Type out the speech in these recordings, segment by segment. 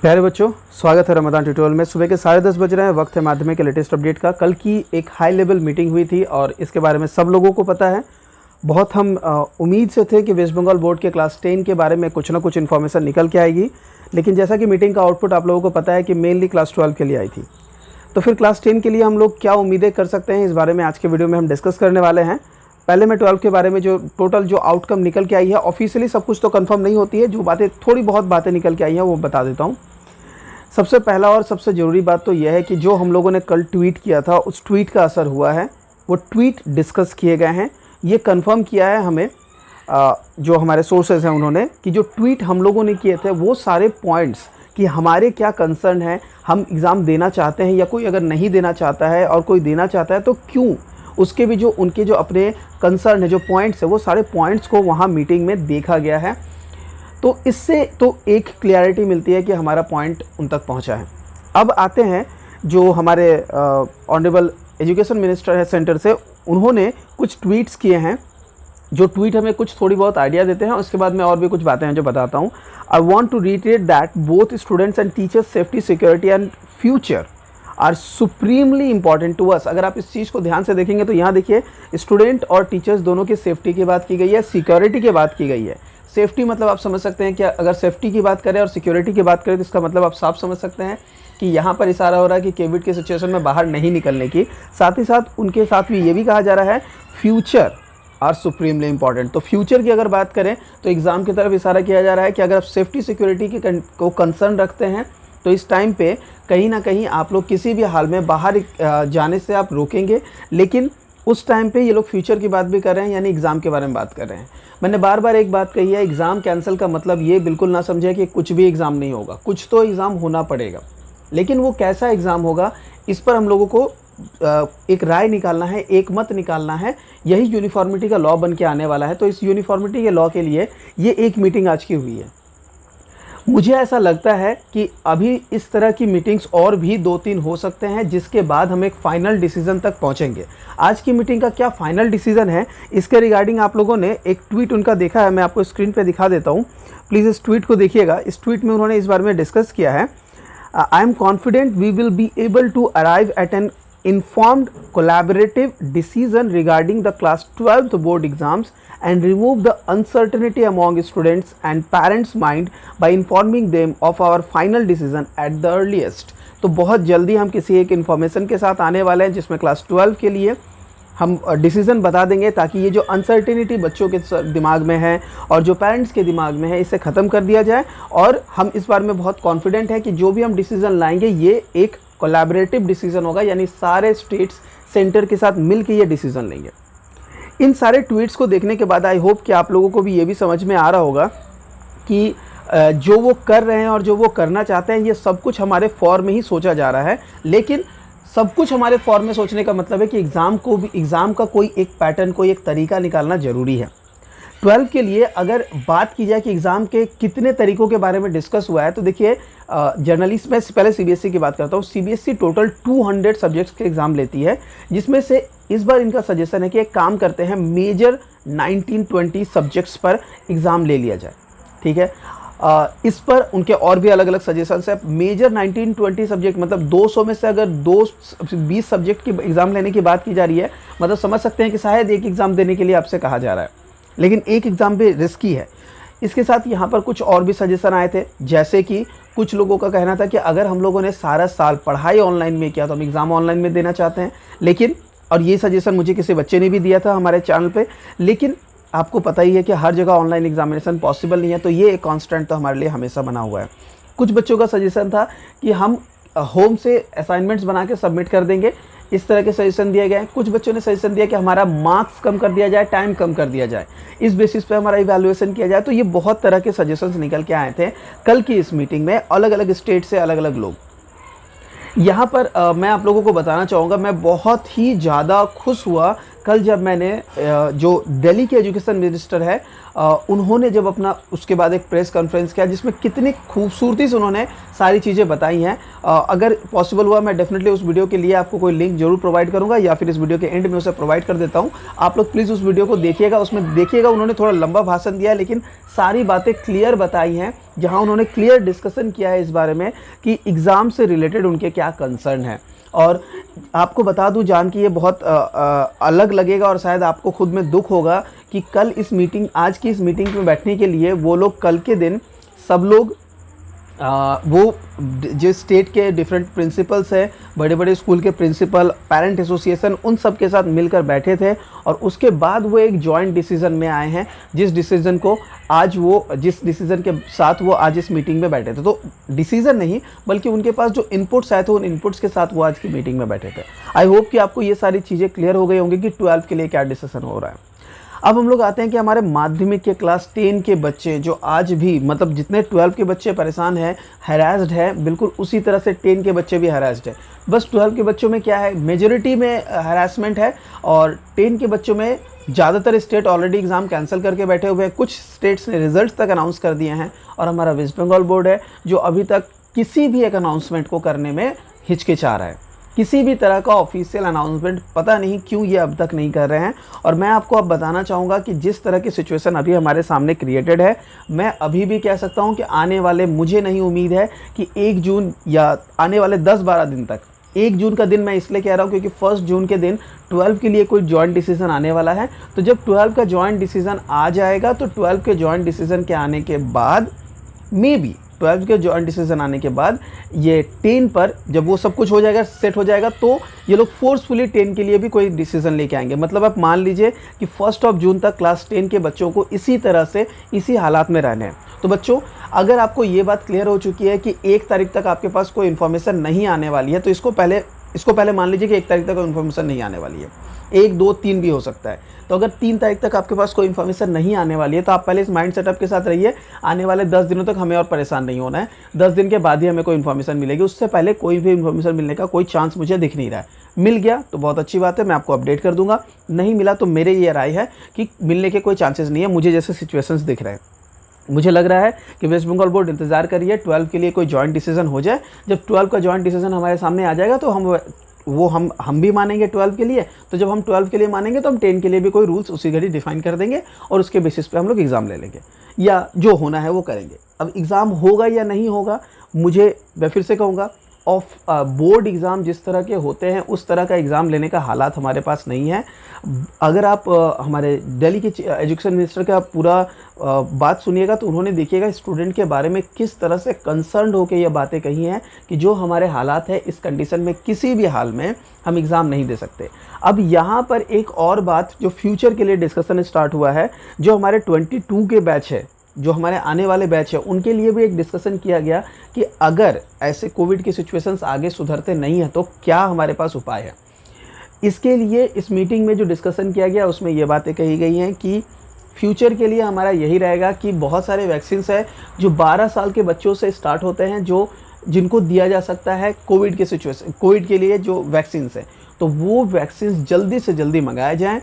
प्यारे बच्चों, स्वागत है रमज़ान ट्यूटोरियल में। सुबह के 10:30 बज रहे हैं, वक्त है माध्यमिक के लेटेस्ट अपडेट का। कल की एक हाई लेवल मीटिंग हुई थी और इसके बारे में सब लोगों को पता है। बहुत हम उम्मीद से थे कि वेस्ट बंगाल बोर्ड के क्लास 10 के बारे में कुछ ना कुछ इन्फॉर्मेशन निकल के आएगी, लेकिन जैसा कि मीटिंग का आउटपुट आप लोगों को पता है कि मेनली क्लास 12 के लिए आई थी। तो फिर क्लास 10 के लिए हम लोग क्या उम्मीदें कर सकते हैं, इस बारे में आज के वीडियो में हम डिस्कस करने वाले हैं। पहले मैं 12 के बारे में जो टोटल जो आउटकम निकल के आई है, ऑफिशियली सब कुछ तो कंफर्म नहीं होती है, जो बातें थोड़ी बहुत बातें निकल के आई हैं वो बता देता हूँ। सबसे पहला और सबसे ज़रूरी बात तो यह है कि जो हम लोगों ने कल ट्वीट किया था उस ट्वीट का असर हुआ है। वो ट्वीट डिस्कस किए गए हैं। ये कंफर्म किया है हमें जो हमारे सोर्सेज हैं उन्होंने, कि जो ट्वीट हम लोगों ने किए थे वो सारे पॉइंट्स कि हमारे क्या कंसर्न है, हम एग्ज़ाम देना चाहते हैं या कोई अगर नहीं देना चाहता है और कोई देना चाहता है तो क्यों, उसके भी जो उनके जो अपने कंसर्न है, जो पॉइंट्स है, वो सारे पॉइंट्स को वहाँ मीटिंग में देखा गया है। तो इससे तो एक क्लियरिटी मिलती है कि हमारा पॉइंट उन तक पहुंचा है। अब आते हैं जो हमारे ऑनरेबल एजुकेशन मिनिस्टर है सेंटर से, उन्होंने कुछ ट्वीट्स किए हैं। जो ट्वीट हमें कुछ थोड़ी बहुत आइडिया देते हैं, उसके बाद मैं और भी कुछ बातें हैं जो बताता हूँ। I want to reiterate that both students and teachers safety, security and future are supremely important to us. अगर आप इस चीज़ को ध्यान से देखेंगे तो यहाँ देखिए, स्टूडेंट और टीचर्स दोनों की सेफ्टी की बात की गई है, सिक्योरिटी की बात की गई है। सेफ्टी मतलब आप समझ सकते हैं कि अगर सेफ्टी की बात करें और सिक्योरिटी की बात करें तो इसका मतलब आप साफ समझ सकते हैं कि यहाँ पर इशारा हो रहा है कि कोविड के सिचुएशन में बाहर नहीं निकलने की। साथ ही साथ उनके साथ भी ये भी कहा जा रहा है फ्यूचर आर सुप्रीमली इंपॉर्टेंट। तो फ्यूचर की अगर बात करें तो एग्ज़ाम की तरफ इशारा किया जा रहा है कि अगर आप सेफ्टी सिक्योरिटी की को कंसर्न रखते हैं तो इस टाइम पे कहीं ना कहीं आप लोग किसी भी हाल में बाहर जाने से आप रोकेंगे। लेकिन उस टाइम पे ये लोग फ्यूचर की बात भी कर रहे हैं, यानी एग्ज़ाम के बारे में बात कर रहे हैं। मैंने बार बार एक बात कही है, एग्ज़ाम कैंसिल का मतलब ये बिल्कुल ना समझे कि कुछ भी एग्ज़ाम नहीं होगा। कुछ तो एग्ज़ाम होना पड़ेगा, लेकिन वो कैसा एग्ज़ाम होगा इस पर हम लोगों को एक राय निकालना है, एक मत निकालना है। यही यूनिफॉर्मिटी का लॉ बन के आने वाला है। तो इस यूनिफॉर्मिटी के लॉ के लिए ये एक मीटिंग आज की हुई है। मुझे ऐसा लगता है कि अभी इस तरह की मीटिंग्स और भी 2-3 हो सकते हैं, जिसके बाद हम एक फाइनल डिसीजन तक पहुंचेंगे। आज की मीटिंग का क्या फाइनल डिसीजन है, इसके रिगार्डिंग आप लोगों ने एक ट्वीट उनका देखा है, मैं आपको स्क्रीन पे दिखा देता हूं। प्लीज़ इस ट्वीट को देखिएगा। इस ट्वीट में उन्होंने इस बारे में डिस्कस किया है। I am confident we will be able to arrive at an informed collaborative decision regarding the class 12th board exams and remove the uncertainty among students and parents mind by informing them of our final decision at the earliest। तो बहुत जल्दी हम किसी एक information के साथ आने वाले हैं जिसमें क्लास 12 के लिए हम डिसीज़न बता देंगे, ताकि ये जो अनसर्टेनिटी बच्चों के दिमाग में है और जो पेरेंट्स के दिमाग में है, इसे ख़त्म कर दिया जाए। और हम इस बारे में बहुत कॉन्फिडेंट हैं कि जो भी हम डिसीज़न लाएंगे ये एक कोलैबोरेटिव डिसीजन होगा, यानी सारे स्टेट्स सेंटर के साथ मिलकर ये डिसीजन लेंगे। इन सारे ट्वीट्स को देखने के बाद आई होप कि आप लोगों को भी ये भी समझ में आ रहा होगा कि जो वो कर रहे हैं और जो वो करना चाहते हैं, ये सब कुछ हमारे फॉर में ही सोचा जा रहा है। लेकिन सब कुछ हमारे फॉर में सोचने का मतलब है कि एग्ज़ाम का कोई एक पैटर्न, कोई एक तरीका निकालना ज़रूरी है। 12 के लिए अगर बात की जाए कि एग्ज़ाम के कितने तरीक़ों के बारे में डिस्कस हुआ है, तो देखिए जर्नलिस्ट में पहले सीबीएसई की बात करता हूँ। सीबीएसई टोटल 200 सब्जेक्ट्स के एग्ज़ाम लेती है, जिसमें से इस बार इनका सजेशन है कि एक काम करते हैं, मेजर 19-20 सब्जेक्ट्स पर एग्ज़ाम ले लिया जाए। ठीक है, इस पर उनके और भी अलग अलग सजेशंस है। मेजर 19-20 सब्जेक्ट मतलब 200 में से अगर 20 सब्जेक्ट की एग्ज़ाम लेने की बात की जा रही है, मतलब समझ सकते हैं कि शायद एक एग्ज़ाम देने के लिए आपसे कहा जा रहा है, लेकिन एक एग्ज़ाम भी रिस्की है। इसके साथ यहाँ पर कुछ और भी सजेशन आए थे, जैसे कि कुछ लोगों का कहना था कि अगर हम लोगों ने सारा साल पढ़ाई ऑनलाइन में किया तो हम एग्ज़ाम ऑनलाइन में देना चाहते हैं। लेकिन, और ये सजेशन मुझे किसी बच्चे ने भी दिया था हमारे चैनल पे, लेकिन आपको पता ही है कि हर जगह ऑनलाइन एग्जामिनेशन पॉसिबल नहीं है, तो ये एक कांस्टेंट तो हमारे लिए हमेशा बना हुआ है। कुछ बच्चों का सजेशन था कि हम होम से असाइनमेंट्स बना के सबमिट कर देंगे, इस तरह के सजेशन दिए गए हैं। कुछ बच्चों ने सजेशन दिया कि हमारा मार्क्स कम कर दिया जाए, टाइम कम कर दिया जाए, इस बेसिस पे हमारा इवैल्यूएशन किया जाए। तो ये बहुत तरह के सजेशंस निकल के आए थे कल की इस मीटिंग में, अलग अलग स्टेट से अलग अलग लोग। यहाँ पर मैं आप लोगों को बताना चाहूँगा, मैं बहुत ही ज़्यादा खुश हुआ कल जब मैंने जो दिल्ली के एजुकेशन मिनिस्टर है उन्होंने जब अपना उसके बाद एक प्रेस कॉन्फ्रेंस किया जिसमें कितनी खूबसूरती से उन्होंने सारी चीज़ें बताई हैं। अगर पॉसिबल हुआ मैं डेफिनेटली उस वीडियो के लिए आपको कोई लिंक जरूर प्रोवाइड करूंगा या फिर इस वीडियो के एंड में उसे प्रोवाइड कर देता हूं। आप लोग प्लीज़ उस वीडियो को देखिएगा, उसमें देखिएगा उन्होंने थोड़ा लंबा भाषण दिया है लेकिन सारी बातें क्लियर बताई हैं, जहाँ उन्होंने क्लियर डिस्कशन किया है इस बारे में कि एग्ज़ाम से रिलेटेड उनके क्या कंसर्न है। और आपको बता दूं जान कि ये बहुत अलग लगेगा और शायद आपको खुद में दुख होगा कि कल इस मीटिंग आज की इस मीटिंग में बैठने के लिए वो लोग कल के दिन सब लोग वो जो स्टेट के डिफरेंट प्रिंसिपल्स हैं, बड़े बड़े स्कूल के प्रिंसिपल, पेरेंट एसोसिएशन, उन सब के साथ मिलकर बैठे थे और उसके बाद वो एक जॉइंट डिसीजन में आए हैं जिस डिसीजन के साथ वो आज इस मीटिंग में बैठे थे। तो डिसीजन नहीं बल्कि उनके पास जो इनपुट्स आए थे उन इनपुट्स के साथ वो आज की मीटिंग में बैठे थे। आई होप कि आपको ये सारी चीज़ें क्लियर हो गई होंगी कि 12 के लिए क्या डिसीजन हो रहा है। अब हम लोग आते हैं कि हमारे माध्यमिक के क्लास 10 के बच्चे जो आज भी मतलब जितने 12 के बच्चे परेशान हैं, हैरास्ड है, बिल्कुल उसी तरह से 10 के बच्चे भी हैरास्ड है। बस 12 के बच्चों में क्या है, मेजॉरिटी में हैरासमेंट है और 10 के बच्चों में ज़्यादातर स्टेट ऑलरेडी एग्ज़ाम कैंसिल करके बैठे हुए हैं, कुछ स्टेट्स ने रिजल्ट्स तक अनाउंस कर दिए हैं और हमारा वेस्ट बंगाल बोर्ड है जो अभी तक किसी भी एक अनाउंसमेंट को करने में हिचकिचा रहा है। किसी भी तरह का ऑफिशियल अनाउंसमेंट पता नहीं क्यों ये अब तक नहीं कर रहे हैं। और मैं आपको अब बताना चाहूँगा कि जिस तरह की सिचुएशन अभी हमारे सामने क्रिएटेड है, मैं अभी भी कह सकता हूँ कि आने वाले, मुझे नहीं उम्मीद है कि 1 जून या आने वाले 10-12 दिन तक, 1 जून का दिन मैं इसलिए कह रहा हूँ क्योंकि 1 जून के दिन 12 के लिए कोई जॉइंट डिसीजन आने वाला है। तो जब 12 का जॉइंट डिसीजन आ जाएगा तो 12 के जॉइंट डिसीजन के आने के बाद मे बी 12 के जॉइंट डिसीजन आने के बाद ये 10 पर जब वो सब कुछ हो जाएगा, सेट हो जाएगा, तो ये लोग फोर्सफुली 10 के लिए भी कोई डिसीजन लेके आएंगे। मतलब आप मान लीजिए कि 1 जून तक क्लास 10 के बच्चों को इसी तरह से इसी हालात में रहने हैं। तो बच्चों, अगर आपको ये बात क्लियर हो चुकी है कि 1 तारीख तक आपके पास कोई इन्फॉर्मेशन नहीं आने वाली है, तो इसको पहले मान लीजिए कि 1 तारीख तक कोई इन्फॉर्मेशन नहीं आने वाली है, 1, 2, 3 भी हो सकता है। तो अगर 3 तारीख तक आपके पास कोई इन्फॉर्मेशन नहीं आने वाली है तो आप पहले इस माइंड सेटअप के साथ रहिए, आने वाले 10 दिनों तक हमें और परेशान नहीं होना है। 10 दिन के बाद ही हमें कोई इन्फॉर्मेशन मिलेगी, उससे पहले कोई भी इन्फॉर्मेशन मिलने का कोई चांस मुझे दिख नहीं रहा है। मिल गया तो बहुत अच्छी बात है, मैं आपको अपडेट कर दूंगा। नहीं मिला तो मेरे ये राय है कि मिलने के कोई चांसेस नहीं है, मुझे जैसे सिचुएशंस दिख रहे हैं। मुझे लग रहा है कि वेस्ट बंगाल बोर्ड इंतजार करिए 12 के लिए कोई जॉइंट डिसीजन हो जाए। जब 12 का जॉइंट डिसीजन हमारे सामने आ जाएगा तो हम भी मानेंगे 12 के लिए। तो जब हम 12 के लिए मानेंगे तो हम 10 के लिए भी कोई रूल्स उसी घड़ी डिफाइन कर देंगे और उसके बेसिस पे हम लोग एग्ज़ाम ले लेंगे या जो होना है वो करेंगे। अब एग्ज़ाम होगा या नहीं होगा, मैं फिर से कहूँगा, बोर्ड एग्ज़ाम जिस तरह के होते हैं उस तरह का एग्ज़ाम लेने का हालात हमारे पास नहीं है। अगर आप हमारे दिल्ली के एजुकेशन मिनिस्टर का पूरा बात सुनिएगा तो उन्होंने देखिएगा स्टूडेंट के बारे में किस तरह से कंसर्न होकर ये बातें कही हैं कि जो हमारे हालात है इस कंडीशन में किसी भी हाल में हम एग्ज़ाम नहीं दे सकते। अब यहाँ पर एक और बात जो फ्यूचर के लिए डिस्कशन स्टार्ट हुआ है, जो हमारे 22 के बैच है, जो हमारे आने वाले बैच है, उनके लिए भी एक डिस्कशन किया गया कि अगर ऐसे कोविड की सिचुएशंस आगे सुधरते नहीं हैं तो क्या हमारे पास उपाय है। इसके लिए इस मीटिंग में जो डिस्कशन किया गया उसमें ये बातें कही गई हैं कि फ्यूचर के लिए हमारा यही रहेगा कि बहुत सारे वैक्सीन्स हैं जो 12 साल के बच्चों से स्टार्ट होते हैं, जिनको दिया जा सकता है कोविड के लिए जो वैक्सीन्स हैं, तो वो वैक्सीन्स जल्दी से जल्दी मंगाए जाएँ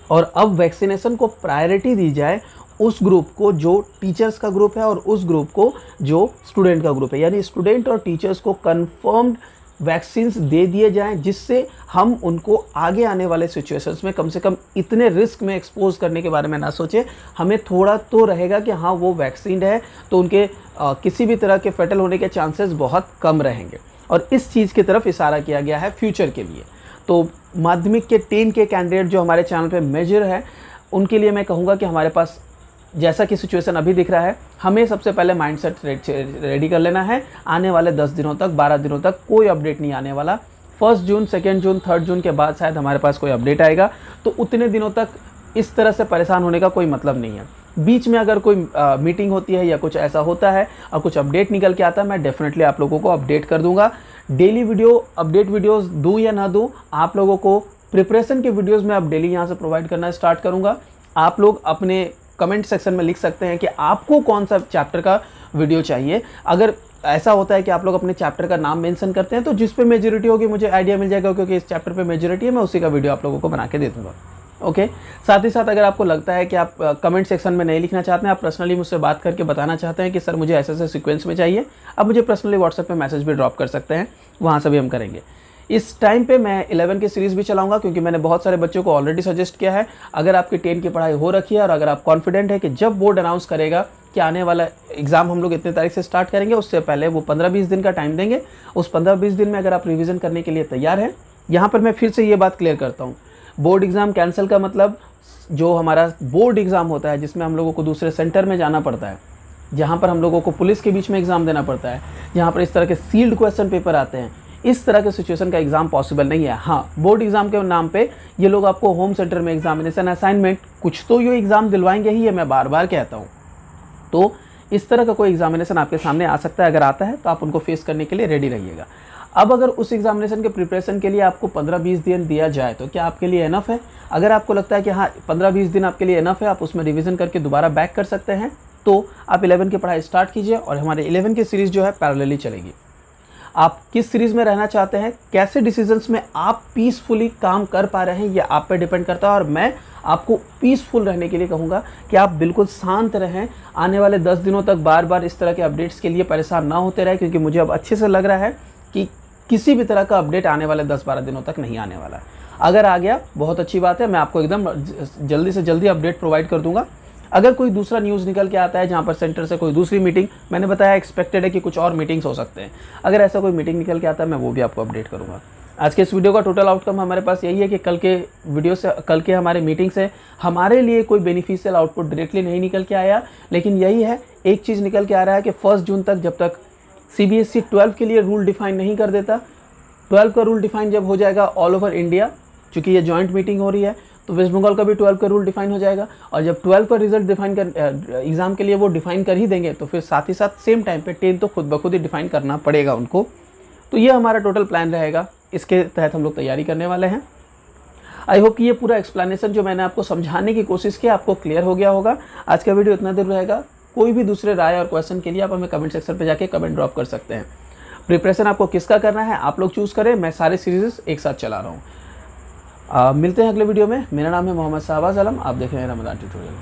और अब वैक्सीनेशन को प्रायोरिटी दी जाए उस ग्रुप को जो टीचर्स का ग्रुप है और उस ग्रुप को जो स्टूडेंट का ग्रुप है, यानी स्टूडेंट और टीचर्स को कंफर्म्ड वैक्सीन्स दे दिए जाएं, जिससे हम उनको आगे आने वाले सिचुएशंस में कम से कम इतने रिस्क में एक्सपोज करने के बारे में ना सोचें। हमें थोड़ा तो रहेगा कि हाँ वो वैक्सीन है तो उनके किसी भी तरह के फेटल होने के चांसेस बहुत कम रहेंगे और इस चीज़ की तरफ इशारा किया गया है फ्यूचर के लिए। तो माध्यमिक के 10 के कैंडिडेट जो हमारे चैनल पर मेजर है, उनके लिए मैं कहूँगा कि हमारे पास जैसा कि सिचुएशन अभी दिख रहा है, हमें सबसे पहले माइंडसेट रेडी कर लेना है। आने वाले 10 दिनों तक, 12 दिनों तक कोई अपडेट नहीं आने वाला। 1 जून, 2 जून, 3 जून के बाद शायद हमारे पास कोई अपडेट आएगा, तो उतने दिनों तक इस तरह से परेशान होने का कोई मतलब नहीं है। बीच में अगर कोई मीटिंग होती है या कुछ ऐसा होता है और कुछ अपडेट निकल के आता है, मैं डेफिनेटली आप लोगों को अपडेट कर दूंगा। डेली अपडेट वीडियोज़ दूँ या ना दूँ, आप लोगों को प्रिपरेशन के वीडियोज़ में अब डेली यहाँ से प्रोवाइड करना स्टार्ट करूँगा। आप लोग अपने कमेंट सेक्शन में लिख सकते हैं कि आपको कौन सा चैप्टर का वीडियो चाहिए। अगर ऐसा होता है कि आप लोग अपने चैप्टर का नाम मेंशन करते हैं तो जिस पे मेजॉरिटी होगी मुझे आइडिया मिल जाएगा, क्योंकि इस चैप्टर पे मेजॉरिटी है, मैं उसी का वीडियो आप लोगों को बना के दे दूँगा। ओके। साथ ही साथ अगर आपको लगता है कि आप कमेंट सेक्शन में नहीं लिखना चाहते हैं, आप पर्सनली मुझसे बात करके बताना चाहते हैं कि सर मुझे ऐसे ऐसे सीक्वेंस में चाहिए, आप मुझे पर्सनली व्हाट्सएप पे मैसेज भी ड्रॉप कर सकते हैं, वहाँ से भी हम करेंगे। इस टाइम पे मैं 11 की सीरीज़ भी चलाऊंगा, क्योंकि मैंने बहुत सारे बच्चों को ऑलरेडी सजेस्ट किया है। अगर आपकी 10 की पढ़ाई हो रखी है और अगर आप कॉन्फिडेंट है कि जब बोर्ड अनाउंस करेगा कि आने वाला एग्ज़ाम हम लोग इतने तारीख से स्टार्ट करेंगे, उससे पहले वो 15-20 दिन का टाइम देंगे। उस 15-20 दिन में अगर आप रिविज़न करने के लिए तैयार हैं, यहाँ पर मैं फिर से ये बात क्लियर करता हूँ, बोर्ड एग्ज़ाम कैंसिल का मतलब जो हमारा बोर्ड एग्ज़ाम होता है जिसमें हम लोगों को दूसरे सेंटर में जाना पड़ता है, जहाँ पर हम लोगों को पुलिस के बीच में एग्ज़ाम देना पड़ता है, जहाँ पर इस तरह के सील्ड क्वेश्चन पेपर आते हैं, इस तरह के सिचुएशन का एग्ज़ाम पॉसिबल नहीं है। हाँ, बोर्ड एग्ज़ाम के नाम पे ये लोग आपको होम सेंटर में एग्जामिनेशन असाइनमेंट कुछ तो ये एग्ज़ाम दिलवाएंगे ही, ये मैं बार बार कहता हूँ। तो इस तरह का कोई एग्जामिनेशन आपके सामने आ सकता है, अगर आता है तो आप उनको फेस करने के लिए रेडी रहिएगा। अब अगर उस एग्जामिनेशन के प्रिपरेशन के लिए आपको 15-20 दिन दिया जाए तो क्या आपके लिए इनफ है? अगर आपको लगता है कि हाँ 15-20 दिन आपके लिए इनफ है, आप उसमें रिवीजन करके दोबारा बैक कर सकते हैं, तो आप 11 की पढ़ाई स्टार्ट कीजिए और हमारे 11 की सीरीज़ जो है पैरेलली चलेगी। आप किस सीरीज़ में रहना चाहते हैं, कैसे डिसीजंस में आप पीसफुली काम कर पा रहे हैं, ये आप पे डिपेंड करता है। और मैं आपको पीसफुल रहने के लिए कहूँगा कि आप बिल्कुल शांत रहें, आने वाले 10 दिनों तक बार बार इस तरह के अपडेट्स के लिए परेशान ना होते रहे, क्योंकि मुझे अब अच्छे से लग रहा है कि किसी भी तरह का अपडेट आने वाले 10-12 दिनों तक नहीं आने वाला है। अगर आ गया बहुत अच्छी बात है, मैं आपको एकदम जल्दी से जल्दी अपडेट प्रोवाइड कर दूंगा। अगर कोई दूसरा न्यूज़ निकल के आता है जहाँ पर सेंटर से कोई दूसरी मीटिंग, मैंने बताया एक्सपेक्टेड है कि कुछ और मीटिंग्स हो सकते हैं, अगर ऐसा कोई मीटिंग निकल के आता है मैं वो भी आपको अपडेट करूँगा। आज के इस वीडियो का टोटल आउटकम हमारे पास यही है कि कल के वीडियो से, कल के हमारे मीटिंग से हमारे लिए कोई बेनिफिशियल आउटपुट डायरेक्टली नहीं निकल के आया, लेकिन यही है एक चीज़ निकल के आ रहा है कि 1 जून तक जब तक CBSE 12 के लिए रूल डिफाइन नहीं कर देता, 12 का रूल डिफाइन जब हो जाएगा ऑल ओवर इंडिया, चूँकि ये जॉइंट मीटिंग हो रही है तो वेस्ट बंगाल का भी 12 का रूल डिफाइन हो जाएगा। और जब 12 का रिजल्ट डिफाइन कर एग्ज़ाम के लिए वो डिफाइन कर ही देंगे, तो फिर साथ ही साथ सेम टाइम पे 10 तो खुद ब खुद ही डिफाइन करना पड़ेगा उनको। तो ये हमारा टोटल प्लान रहेगा, इसके तहत हम लोग तैयारी करने वाले हैं। आई होप कि ये पूरा एक्सप्लेनेशन जो मैंने आपको समझाने की कोशिश की आपको क्लियर हो गया होगा। आज का वीडियो इतना देर रहेगा। कोई भी दूसरे राय और क्वेश्चन के लिए आप हमें कमेंट सेक्शन पर जाके कमेंट ड्रॉप कर सकते हैं। प्रिपरेशन आपको किसका करना है आप लोग चूज़ करें, मैं सारे सीरीज़ एक साथ चला रहा हूँ। मिलते हैं अगले वीडियो में। मेरा नाम है मोहम्मद शाहबाज आलम, आप देख रहे हैं रमजान ट्यूटोरियल।